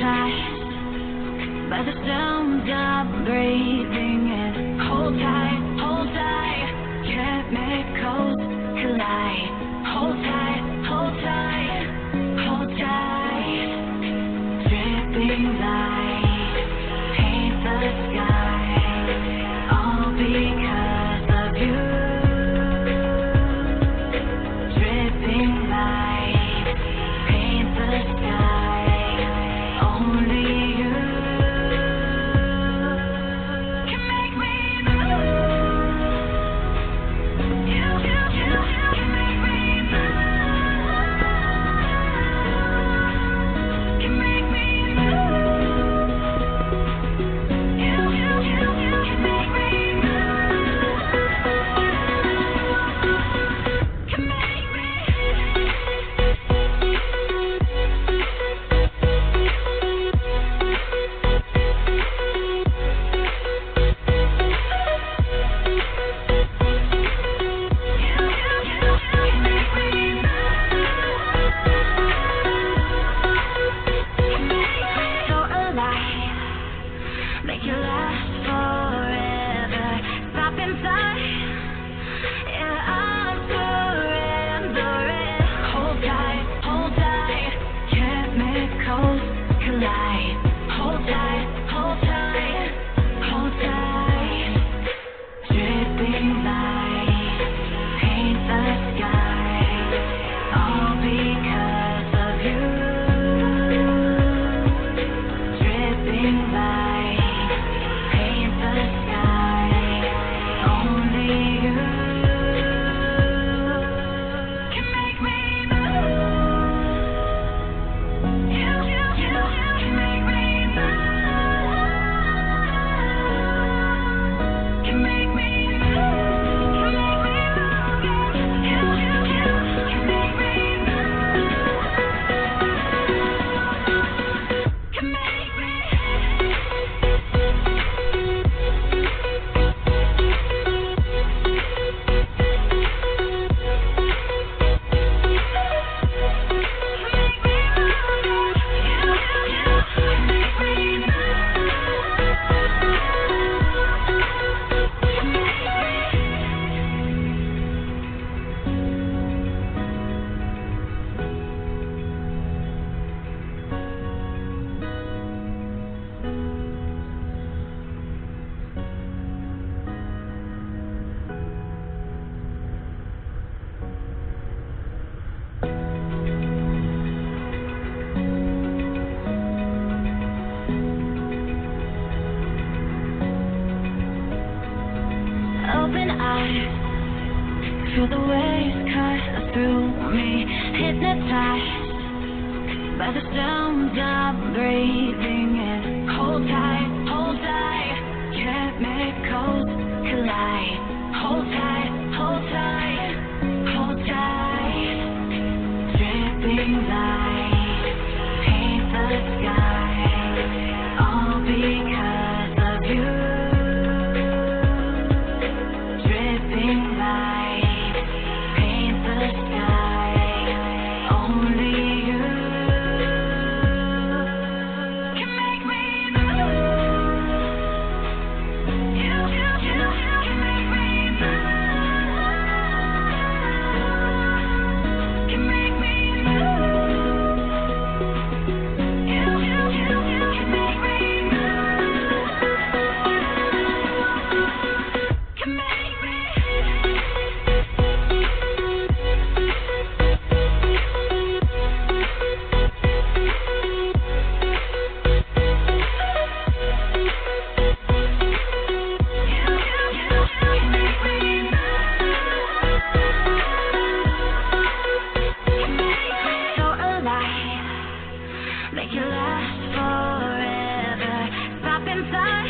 hypnotized by the sounds I'm breathing in. Hold tight, chemicals collide. Hold tight, dripping light, paint the sky, all because of you. Dripping light, paint the sky, only you can make me move. You can make me move. Can make me move. You can make me move. Can make me. So alive, make it last forever. Stop inside, yeah, I'm surrendering. Hold tight, chemicals collide. Hold tight, dripping light, paint the sky, all because of you. Dripping light, paint the sky, only you can make me move. You can make me move. Can make me move. Can make me move. You can make me move. Can make me. Open eyes, feel the waves cut through me. Hypnotized by the sounds I'm breathing in. Hold tight, chemicals collide. Hold tight, dripping light, paint the sky, all because of you. Dripping light, paint the sky, only you can make me move. You can make me move. Can make me move. You can make me move. Can make me. So alive, make it last forever. Stop inside.